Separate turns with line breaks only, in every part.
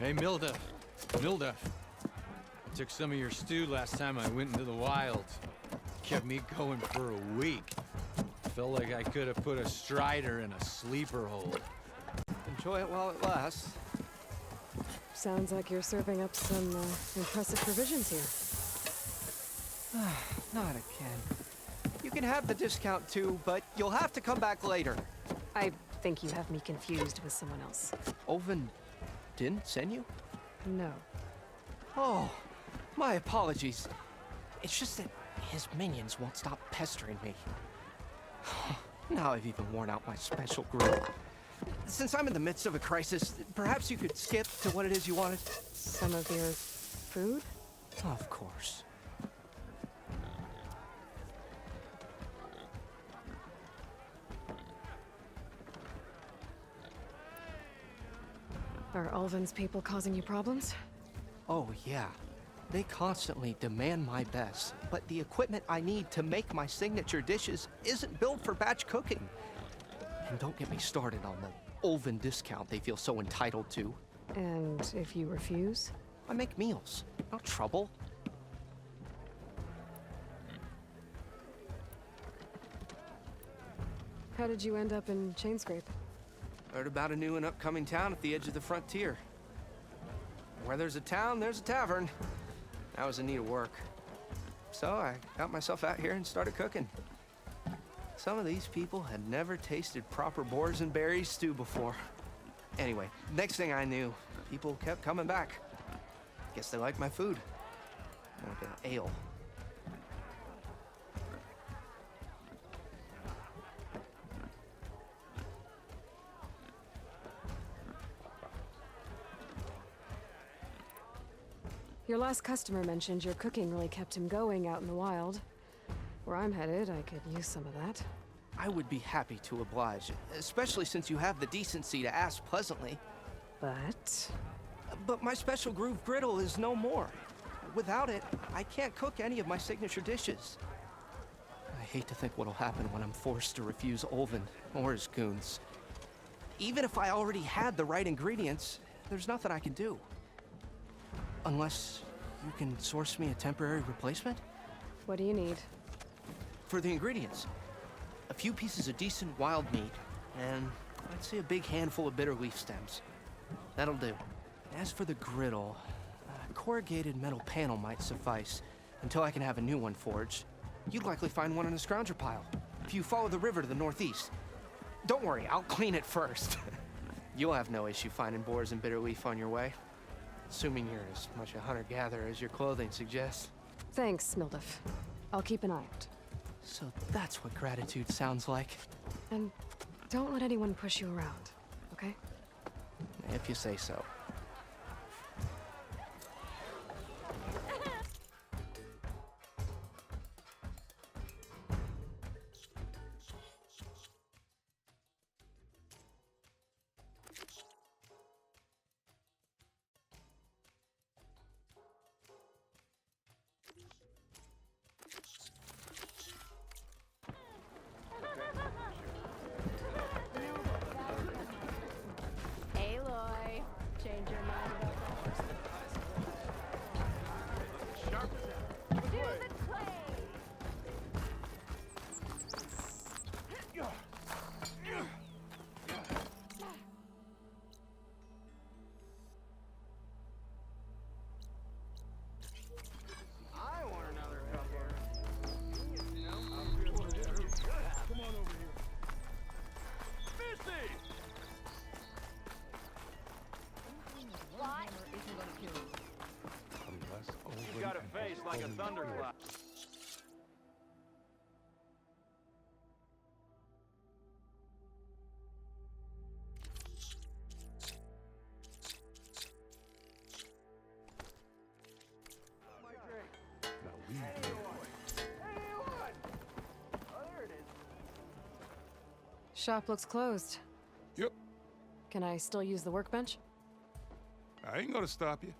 Hey, Milda. Milda. I took some of your stew last time I went into the wild. Kept me going for a week. Felt like I could have put a strider in a sleeper hole.
Enjoy it while it lasts.
Sounds like you're serving up some impressive provisions here.
Not again. You can have the discount too, but you'll have to come back later.
I think you have me confused with someone else.
Oven didn't send you?
No.
Oh, my apologies. It's just that his minions won't stop pestering me. Now I've even worn out my special grill. Since I'm in the midst of a crisis, perhaps you could skip to what it is you wanted?
Some of your food?
Of course.
Are Ulvin's people causing you problems?
Oh, yeah. They constantly demand my best, but the equipment I need to make my signature dishes isn't built for batch cooking. And don't get me started on the Ulvin discount they feel so entitled to.
And if you refuse?
I make meals, not trouble.
How did you end up in Chainscrape?
Heard about a new and upcoming town at the edge of the frontier. Where there's a town, there's a tavern. I was in need of work. So I got myself out here and started cooking. Some of these people had never tasted proper boars and berries stew before. Anyway, next thing I knew, people kept coming back. Guess they liked my food. Like an ale.
Your last customer mentioned your cooking really kept him going out in the wild. Where I'm headed, I could use some of that.
I would be happy to oblige, especially since you have the decency to ask pleasantly. But my special groove griddle is no more. Without it, I can't cook any of my signature dishes. I hate to think what'll happen when I'm forced to refuse Ulvin or his goons. Even if I already had the right ingredients, there's nothing I can do. Unless you can source me a temporary replacement?
What do you need?
For the ingredients, a few pieces of decent wild meat, and I'd say a big handful of bitter leaf stems. That'll do. As for the griddle, a corrugated metal panel might suffice until I can have a new one forged. You'd likely find one in a scrounger pile, if you follow the river to the northeast. Don't worry, I'll clean it first. You'll have no issue finding boars and bitter leaf on your way. Assuming you're as much a hunter-gatherer as your clothing suggests.
Thanks, Mildif. I'll keep an eye out.
So that's what gratitude sounds like.
And don't let anyone push you around, okay?
If you say so.
Aloy, change your mind about that. Do the clay!
I want another couple. Come on over here. Missy!
What?
You got a face like a thunderclap.
Shop looks closed.
Yep,
Can I still use the workbench?
I ain't gonna stop you.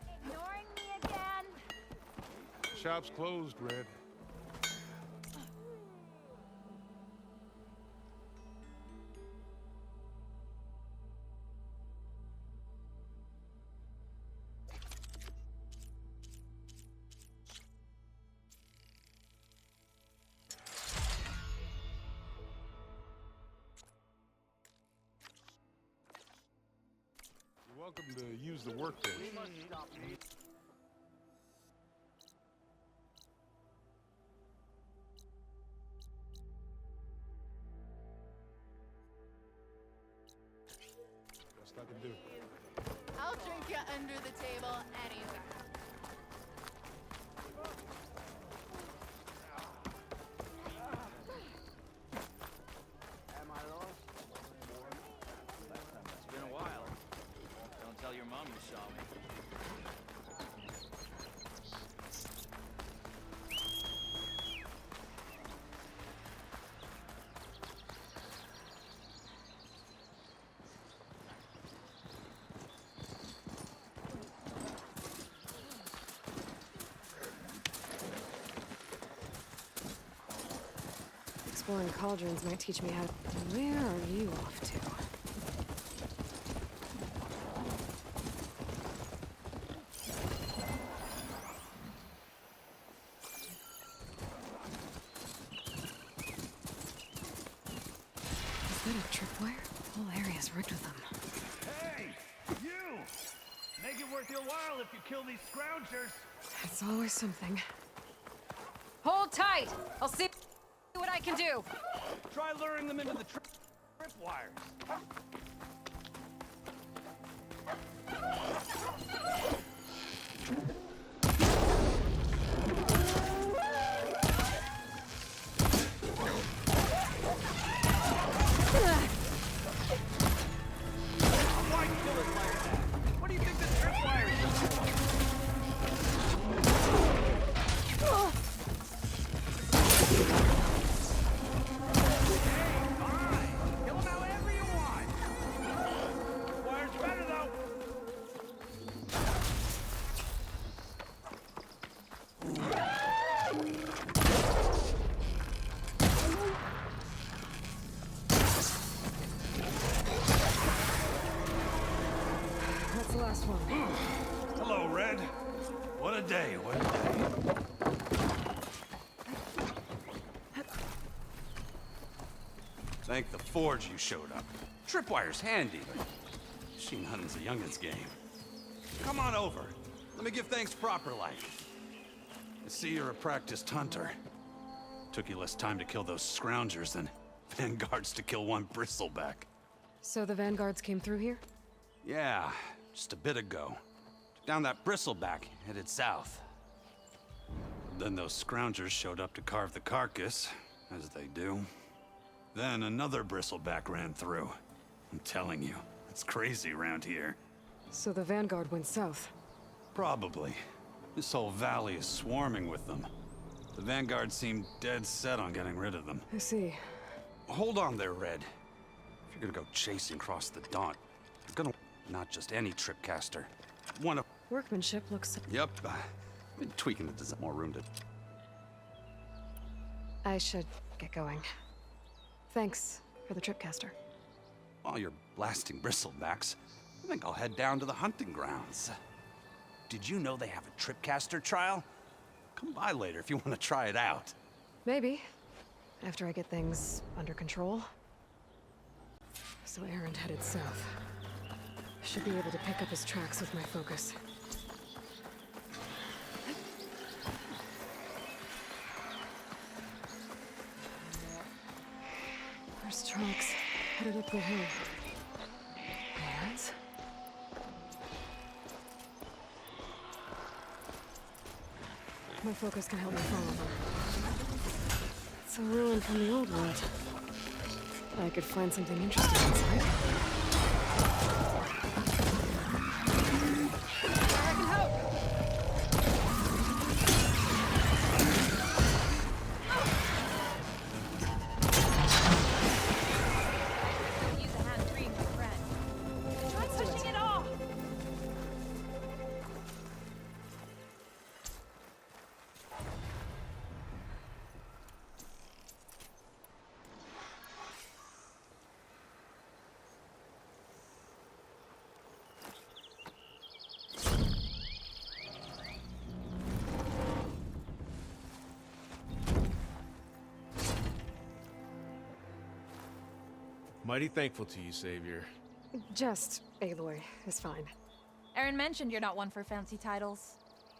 Ignoring me again?
Shop's closed, Red. welcome to use the workbench.
We must stop me.
Best I can do.
I'll drink you under the table anytime.
Am I lost?
It's been a while. Don't tell your mom you saw me.
Exploring cauldrons might teach me how. Where are you off to? Is that a tripwire? The whole area's rigged with them.
Hey! You! Make it worth your while if you kill these scroungers!
It's always something. Hold tight! I'll see what I can do.
Try luring them into the tripwires. Why kill us like that? What do you think the tripwires are? Fine. Kill them however you want. Wire's better though.
That's the last one.
Hello, Red. What a day, what a day.
Thank the Forge you showed up. Tripwire's handy, but machine hunting's a youngin's game. Come on over. Let me give thanks proper like. I see you're a practiced hunter. Took you less time to kill those scroungers than vanguards to kill one bristleback.
So the vanguards came through here?
Yeah, just a bit ago. Took down that bristleback, headed south. Then those scroungers showed up to carve the carcass, as they do. Then another bristleback ran through. I'm telling you, it's crazy around here.
So the vanguard went south.
Probably. This whole valley is swarming with them. The vanguard seemed dead set on getting rid of them.
I see.
Hold on there, Red. If you're gonna go chasing across the Daunt, you're gonna... Not just any tripcaster. One of...
Workmanship looks...
Yep. Been tweaking the design. More room to...
I should get going. Thanks for the tripcaster.
While you're blasting bristlebacks, I think I'll head down to the hunting grounds. Did you know they have a tripcaster trial? Come by later if you want to try it out.
Maybe. After I get things under control. So Erend headed south. Should be able to pick up his tracks with my focus. There's tracks headed up the hill. Erend's? My focus can help me follow them. It's a ruin from the old world. I could find something interesting inside. I can help!
Use a hand free, my friend. Try pushing it off!
Mighty thankful to you, Savior.
Just Aloy is fine.
Erend mentioned you're not one for fancy titles.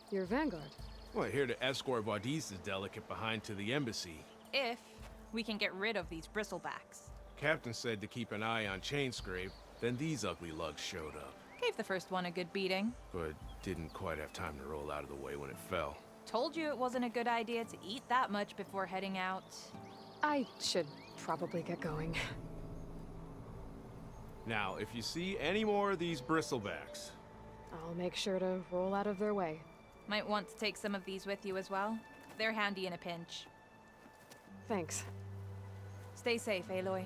Your vanguard.
Well, here to escort Vaudise's delegate behind to the embassy.
If we can get rid of these bristlebacks.
Captain said to keep an eye on Chainscrape, then these ugly lugs showed up.
Gave the first one a good beating.
But didn't quite have time to roll out of the way when it fell.
Told you it wasn't a good idea to eat that much before heading out.
I should probably get going.
Now, if you see any more of these bristlebacks,
I'll make sure to roll out of their way.
Might want to take some of these with you as well. They're handy in a pinch.
Thanks.
Stay safe, Aloy.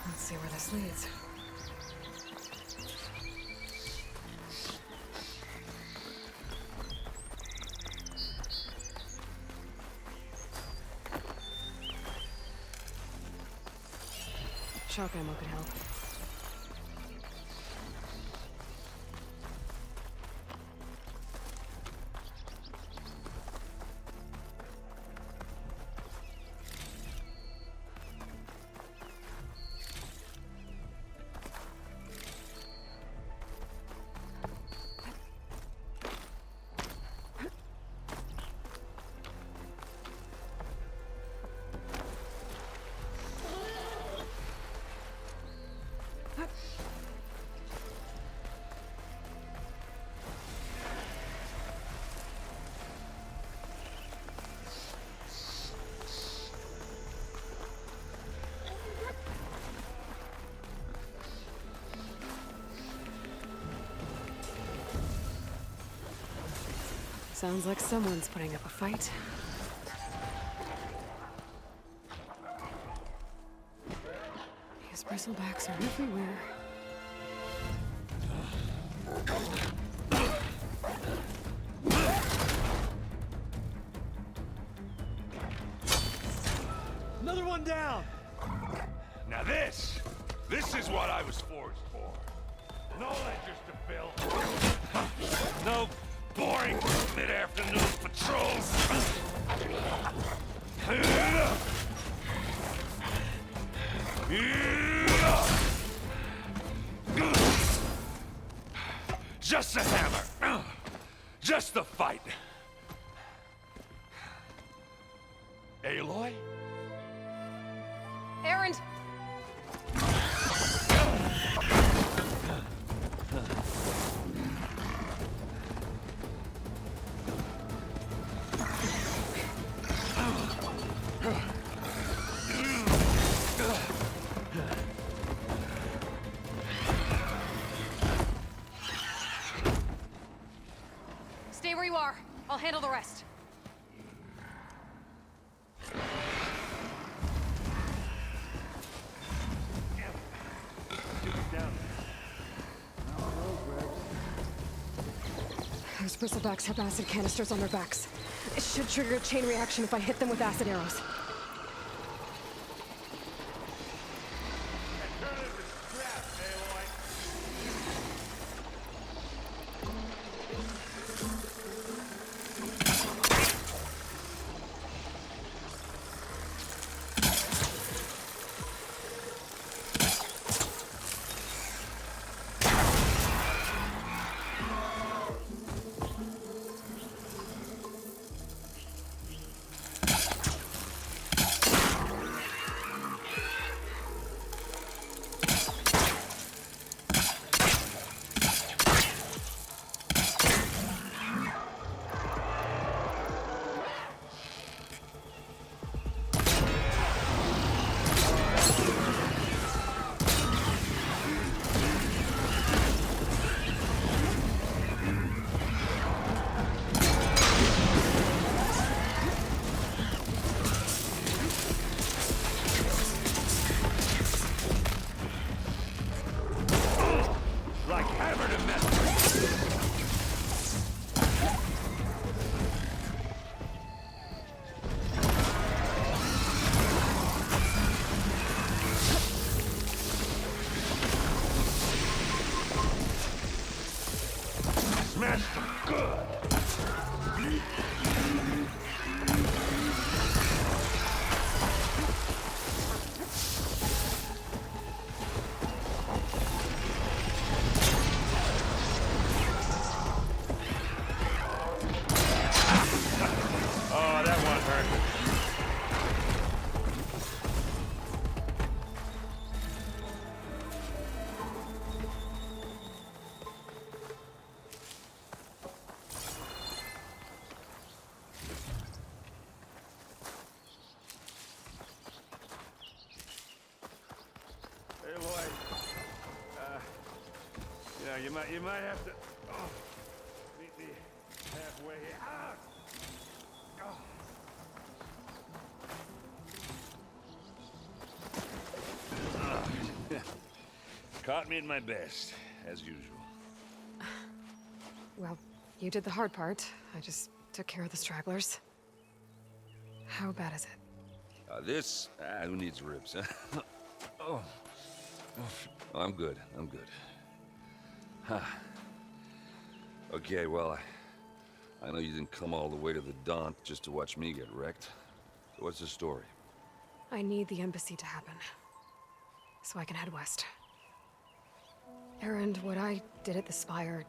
Let's see where this leads. Shock ammo could help. Sounds like someone's putting up a fight. These bristlebacks are everywhere.
Another one down! Now this is what I was forged for. No ledgers to fill. No boring mid-afternoon patrols. Just a hammer. Just the fight. Aloy?
Erend! Stay where you are. I'll handle the rest. Those bristlebacks have acid canisters on their backs. It should trigger a chain reaction if I hit them with acid arrows.
boy. You know, you might have to meet me halfway here. Ah! Caught me at my best, as usual.
Well, you did the hard part. I just took care of the stragglers. How bad is it?
Who needs ribs, huh? Oh. I'm good, I'm good. Huh. Okay, well, I know you didn't come all the way to the Daunt just to watch me get wrecked. So what's the story?
I need the embassy to happen, so I can head west. Erend, what I did at the Spire,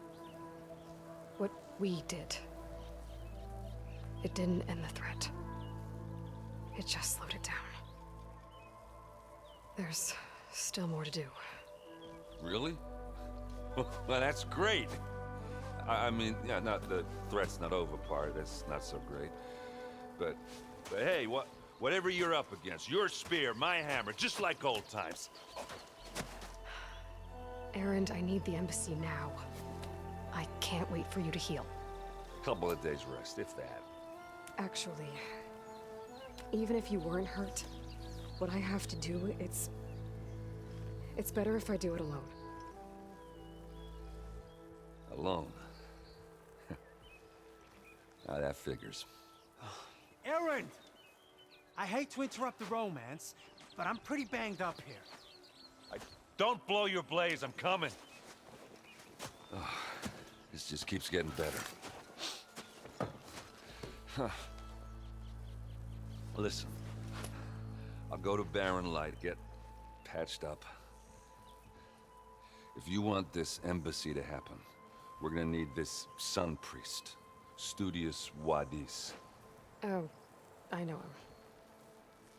what we did, it didn't end the threat. It just slowed it down. There's still more to do.
Really? Well, that's great. I mean, yeah, not the threat's not over part, that's not so great. But hey, whatever you're up against, your spear, my hammer, just like old times.
Erend, I need the embassy now. I can't wait for you to heal.
Couple of days rest, if that.
Actually, even if you weren't hurt, what I have to do, it's better if I do it alone.
Alone? Now that figures.
Erend! I hate to interrupt the romance, but I'm pretty banged up here.
Don't blow your blaze, I'm coming.
This just keeps getting better. Huh. Listen, I'll go to Barren Light, get patched up. If you want this embassy to happen, we're gonna need this sun priest, Studius Wadis.
Oh, I know him.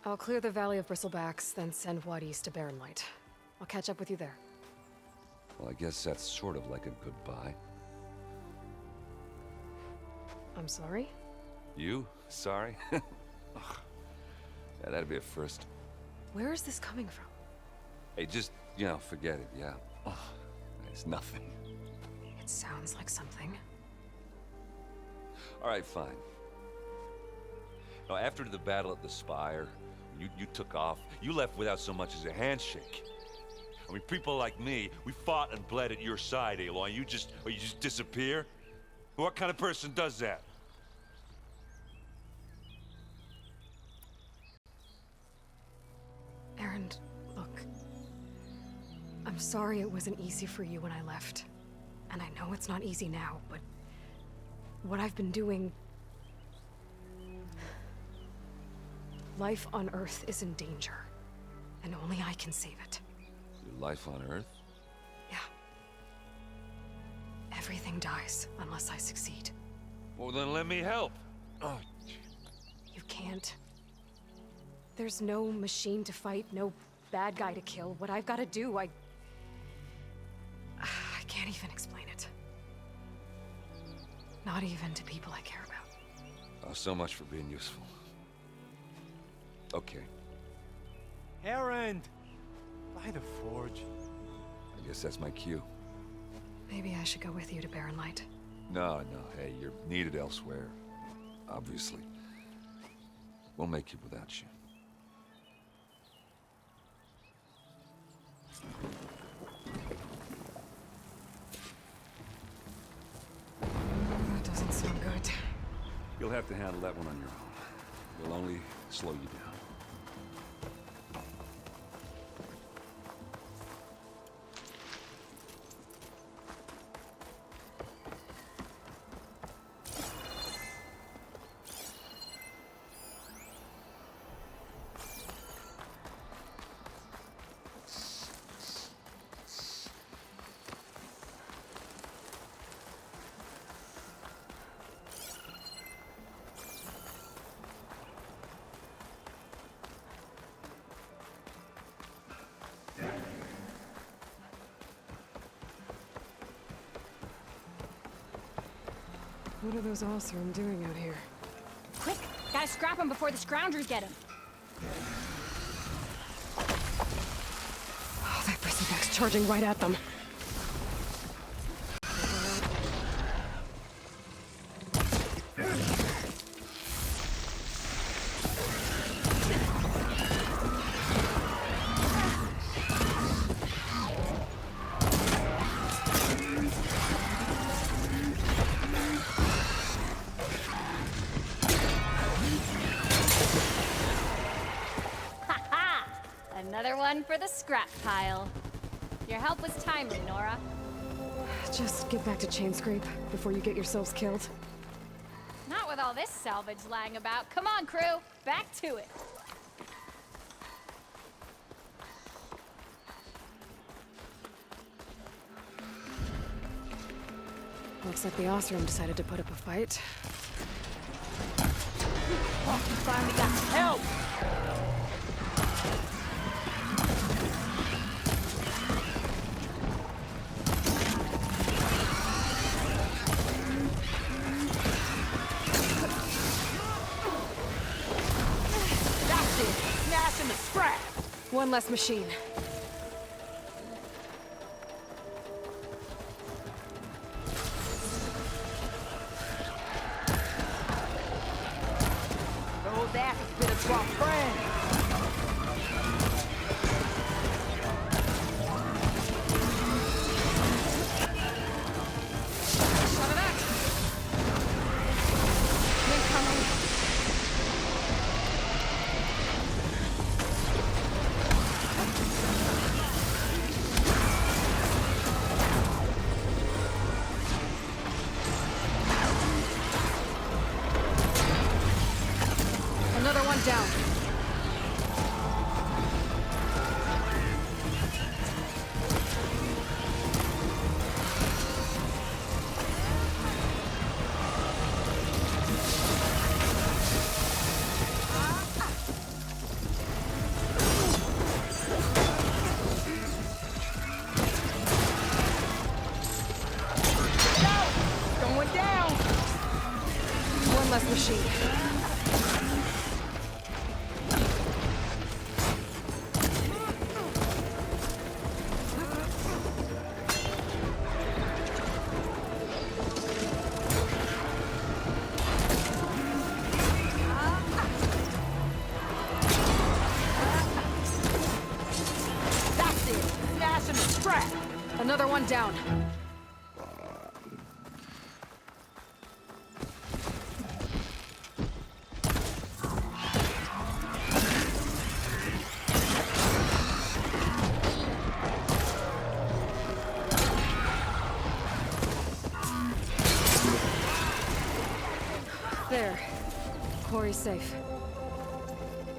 I'll clear the Valley of Bristlebacks, then send Wadis to Barren Light. I'll catch up with you there.
Well, I guess that's sort of like a goodbye.
I'm sorry?
You? Sorry? Ugh. Yeah, that'd be a first.
Where is this coming from?
Hey, just, forget it, yeah? Ugh. It's nothing.
It sounds like something.
All right, fine. Now, after the battle at the Spire, you took off. You left without so much as a handshake. I mean, people like me, we fought and bled at your side, Aloy. You just disappear? What kind of person does that?
Erend, look. I'm sorry it wasn't easy for you when I left. And I know it's not easy now, but what I've been doing... Life on Earth is in danger, and only I can save it.
Your life on Earth?
Yeah. Everything dies unless I succeed.
Well, then let me help. Oh.
You can't. There's no machine to fight, no bad guy to kill. What I've got to do, I can't even explain it. Not even to people I care about.
Oh, so much for being useful. Okay.
Erend! By the forge.
I guess that's my cue.
Maybe I should go with you to Barren Light.
No, hey, you're needed elsewhere. Obviously. We'll make it without you.
That doesn't sound good.
You'll have to handle that one on your own. It'll only slow you down.
What are those Oseram doing out here?
Quick! Gotta scrap him before the Scroungers get him.
Oh, that bristle charging right at them.
Another one for the scrap pile. Your help was timely, Nora.
Just get back to Chainscrape before you get yourselves killed.
Not with all this salvage lying about. Come on, crew. Back to it.
Looks like the Osram decided to put up a fight.
Oh, you finally got help! That's it! Smashing the scrap!
One less machine.
Those asses bit us to our friend!
Shot of that! Incoming! Another one down.
Going down!
One less machine.
That's it! Smashing the scrap!
Another one down. There. Quarry's safe.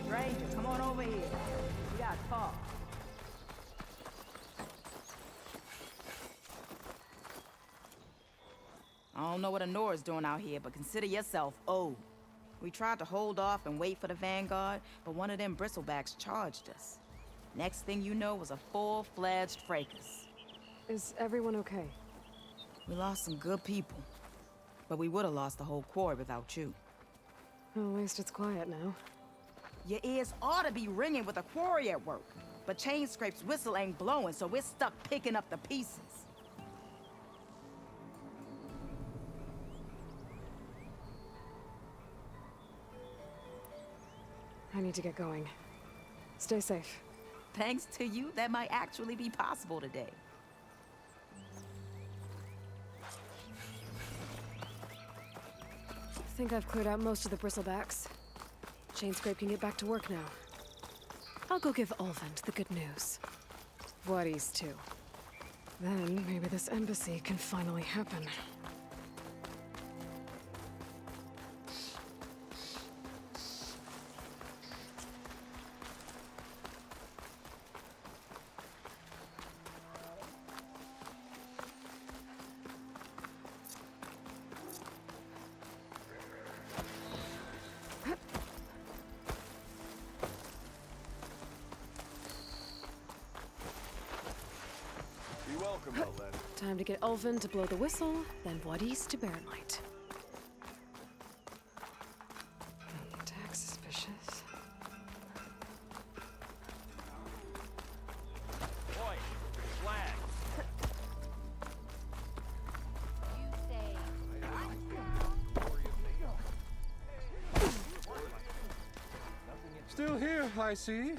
Stranger, come on over here. We gotta talk. I don't know what Honora's doing out here, but consider yourself owed. We tried to hold off and wait for the Vanguard, but one of them bristlebacks charged us. Next thing you know was a full-fledged fracas.
Is everyone okay?
We lost some good people, but we would have lost the whole quarry without you.
Well, at least it's quiet now.
Your ears ought to be ringing with a quarry at work, but Chainscrape's whistle ain't blowing, so we're stuck picking up the pieces.
I need to get going. Stay safe.
Thanks to you, that might actually be possible today.
I think I've cleared out most of the bristlebacks. Chainscrape can get back to work now. I'll go give Erend the good news. Voorhees, too. Then maybe this embassy can finally happen.
Be welcome, Erend.
Time to get Erend to blow the whistle, then Voorhees to bear light. Tax suspicious.
Boy,
I see.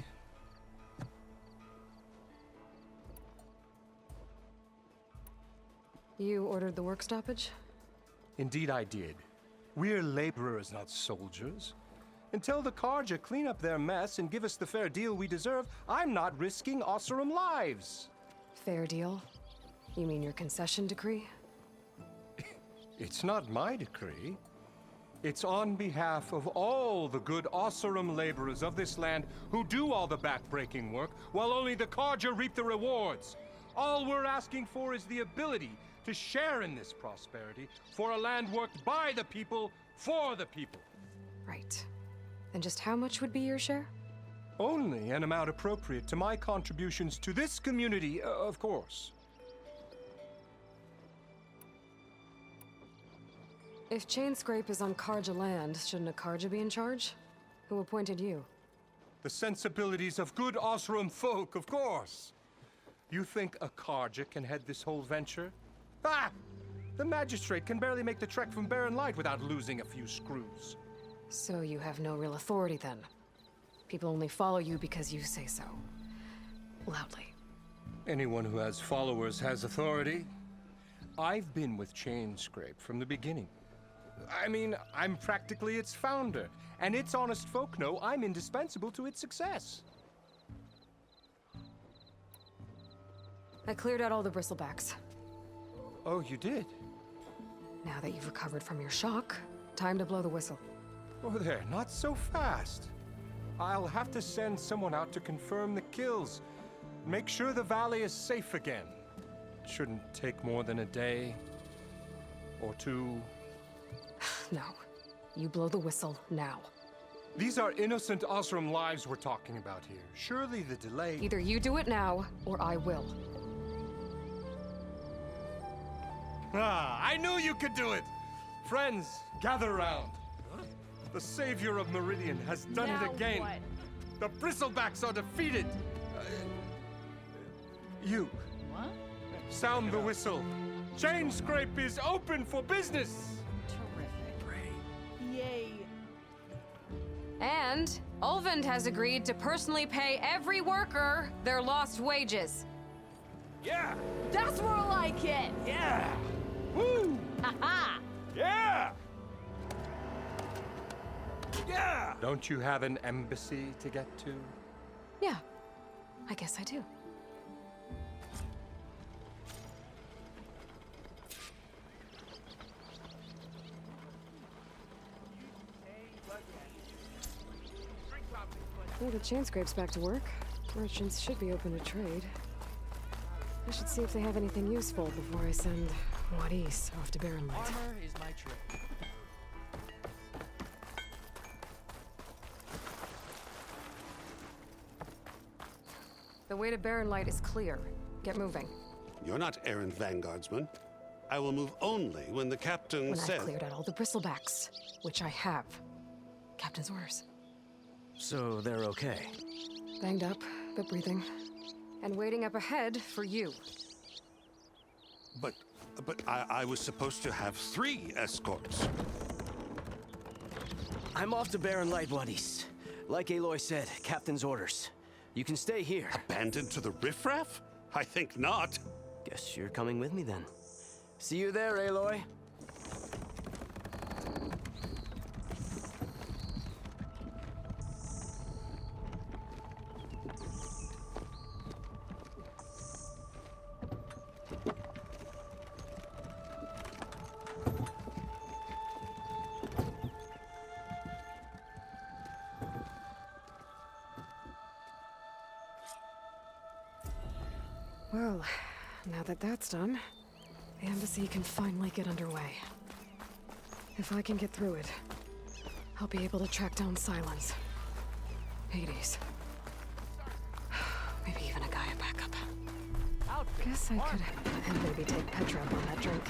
You ordered the work stoppage?
Indeed I did. We're laborers, not soldiers. Until the Carja clean up their mess and give us the fair deal we deserve, I'm not risking Osseram lives.
Fair deal? You mean your concession decree?
It's not my decree. It's on behalf of all the good Osseram laborers of this land who do all the back-breaking work, while only the Carja reap the rewards. All we're asking for is the ability to share in this prosperity for a land worked by the people, for the people.
Right. And just how much would be your share?
Only an amount appropriate to my contributions to this community, of course.
If Chainscrape is on Karja land, shouldn't a Karja be in charge? Who appointed you?
The sensibilities of good Osram folk, of course. You think a Karja can head this whole venture? Ah! The magistrate can barely make the trek from Barren Light without losing a few screws.
So you have no real authority then? People only follow you because you say so. Loudly.
Anyone who has followers has authority. I've been with Chainscrape from the beginning. I mean, I'm practically its founder, and its honest folk know I'm indispensable to its success.
I cleared out all the bristlebacks.
Oh, you did?
Now that you've recovered from your shock, time to blow the whistle.
Oh, there, not so fast. I'll have to send someone out to confirm the kills. Make sure the valley is safe again. It shouldn't take more than a day or two.
No. You blow the whistle now.
These are innocent Osram lives we're talking about here. Surely the delay...
Either you do it now, or I will.
Ah, I knew you could do it! Friends, gather around. The savior of Meridian has done it again.
What?
The bristlebacks are defeated. You.
What?
Sound the whistle. Chainscrape is open for business.
Terrific. Yay.
And Ulvend has agreed to personally pay every worker their lost wages.
Yeah!
That's more like it!
Yeah!
Woo!
Ha-ha!
Yeah! Yeah!
Don't you have an embassy to get to?
Yeah, I guess I do. Well, the Chainscrape's back to work. Merchants should be open to trade. I should see if they have anything useful before I send Wadis off to Barren Light.
Armor is my trade.
The way to Barren Light is clear. Get moving.
You're not Erend Vanguardsman. I will move only when the captain
When
says...
I've cleared out all the bristlebacks, which I have. Captain's orders.
So they're okay.
Banged up, but breathing. And waiting up ahead for you.
But I was supposed to have 3 escorts.
I'm off to Barren Light, Wadis. Like Aloy said, captain's orders. You can stay here.
Abandoned to the riffraff? I think not.
Guess you're coming with me then. See you there, Aloy.
Well, now that that's done, the embassy can finally get underway. If I can get through it, I'll be able to track down Silence. Hades. Maybe even a Gaia backup. Guess I could... And maybe take Petra up on that drink.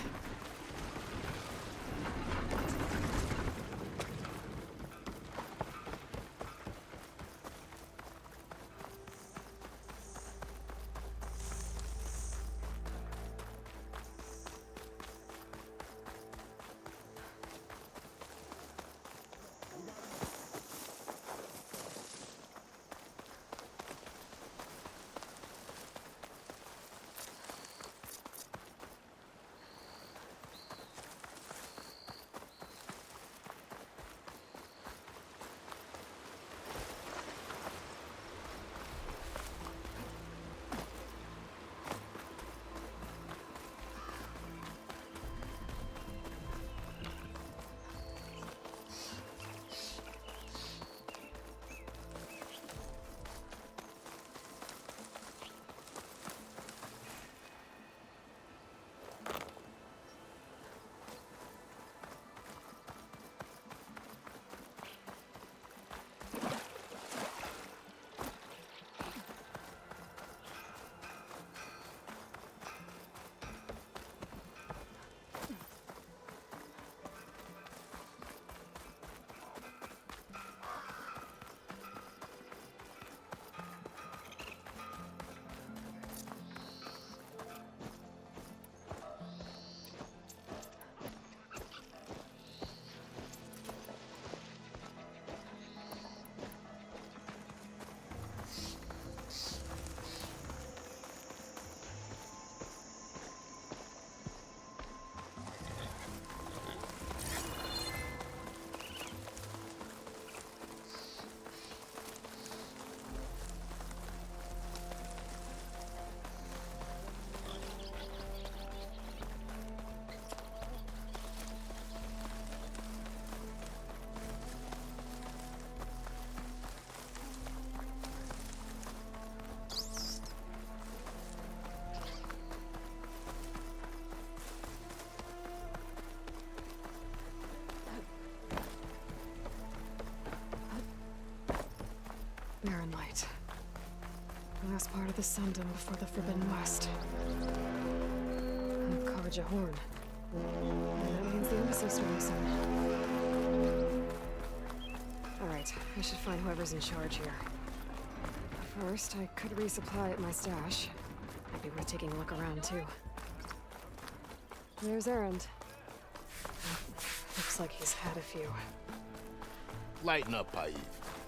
last part of the Sundom before the Forbidden West. The Karja Horn. And that means the embassy's starting soon. Alright, I should find whoever's in charge here. First, I could resupply at my stash. Might be worth taking a look around, too. There's Erend. Looks like he's had a few.
Lighten up, Paiv.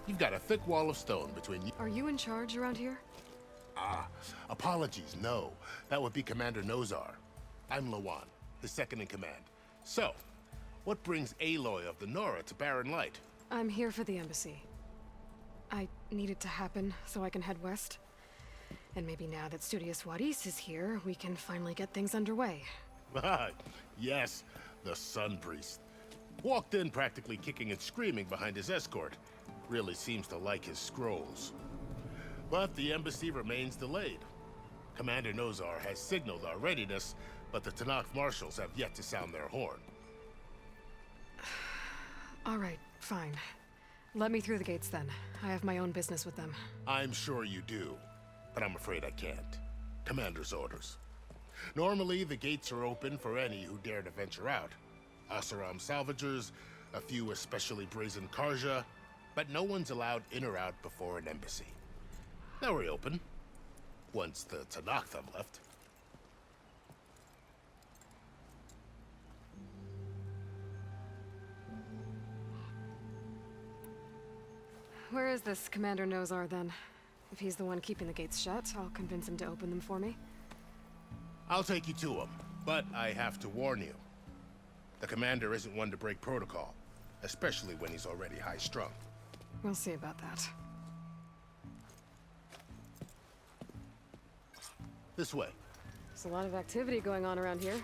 You've got a thick wall of stone between you.
Are you in charge around here?
Apologies, no. That would be Commander Nozar. I'm Lawan, his second in command. So, what brings Aloy of the Nora to Barren Light?
I'm here for the embassy. I need it to happen so I can head west. And maybe now that Studious Wadis is here, we can finally get things underway.
Yes, the Sun Priest. Walked in practically kicking and screaming behind his escort. Really seems to like his scrolls. But the embassy remains delayed. Commander Nozar has signaled our readiness, but the Tanakh marshals have yet to sound their horn.
All right, fine. Let me through the gates then. I have my own business with them.
I'm sure you do, but I'm afraid I can't. Commander's orders. Normally, the gates are open for any who dare to venture out. Asaram salvagers, a few especially brazen Karja, but no one's allowed in or out before an embassy. They'll reopen, once the Tanakh have left.
Where is this Commander Nozar, then? If he's the one keeping the gates shut, I'll convince him to open them for me.
I'll take you to him, but I have to warn you. The commander isn't one to break protocol, especially when he's already high-strung.
We'll see about that.
This way.
There's a lot of activity going on around here.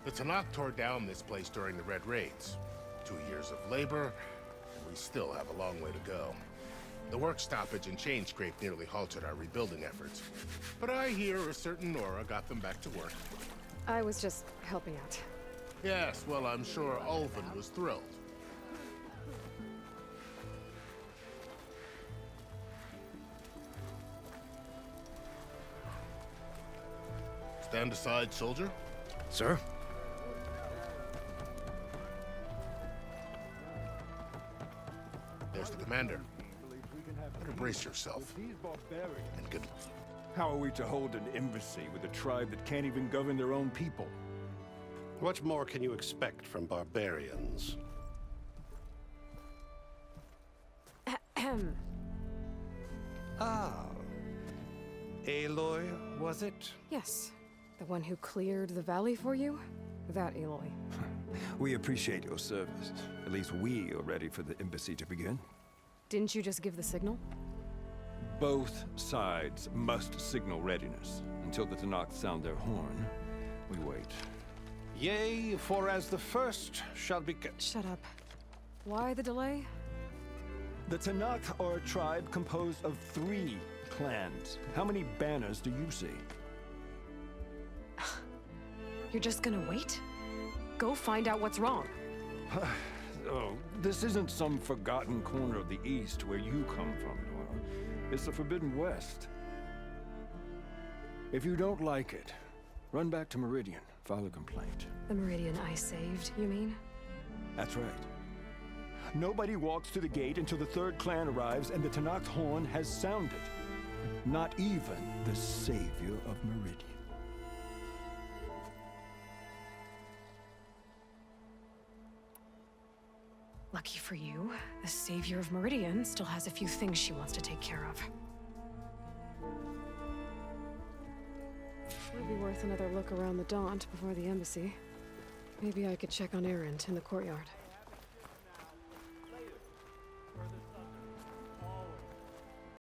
The Tanakh tore down this place during the Red Raids. 2 years of labor, and we still have a long way to go. The work stoppage and chain scrape nearly halted our rebuilding efforts. But I hear a certain Nora got them back to work.
I was just helping out.
Yes, well, I'm sure Ulvin was thrilled. Stand aside, soldier.
Sir?
There's the commander. Better brace yourself. And good.
How are we to hold an embassy with a tribe that can't even govern their own people?
What more can you expect from barbarians?
Aloy, was it?
Yes. The one who cleared the valley for you? That Aloy.
We appreciate your service. At least we are ready for the embassy to begin.
Didn't you just give the signal?
Both sides must signal readiness. Until the Tanakh sound their horn, we wait.
Yea, for as the first shall be...
Shut up. Why the delay?
The Tanakh are a tribe composed of 3 clans. How many banners do you see?
You're just gonna wait? Go find out what's wrong.
Oh, this isn't some forgotten corner of the East where you come from, Nora. It's the Forbidden West. If you don't like it, run back to Meridian, file a complaint.
The Meridian I saved, you mean?
That's right. Nobody walks to the gate until the 3rd clan arrives and the Tanakh's horn has sounded. Not even the savior of Meridian.
Lucky for you, the savior of Meridian still has a few things she wants to take care of. Might be worth another look around the Daunt before the embassy. Maybe I could check on Erend in the courtyard.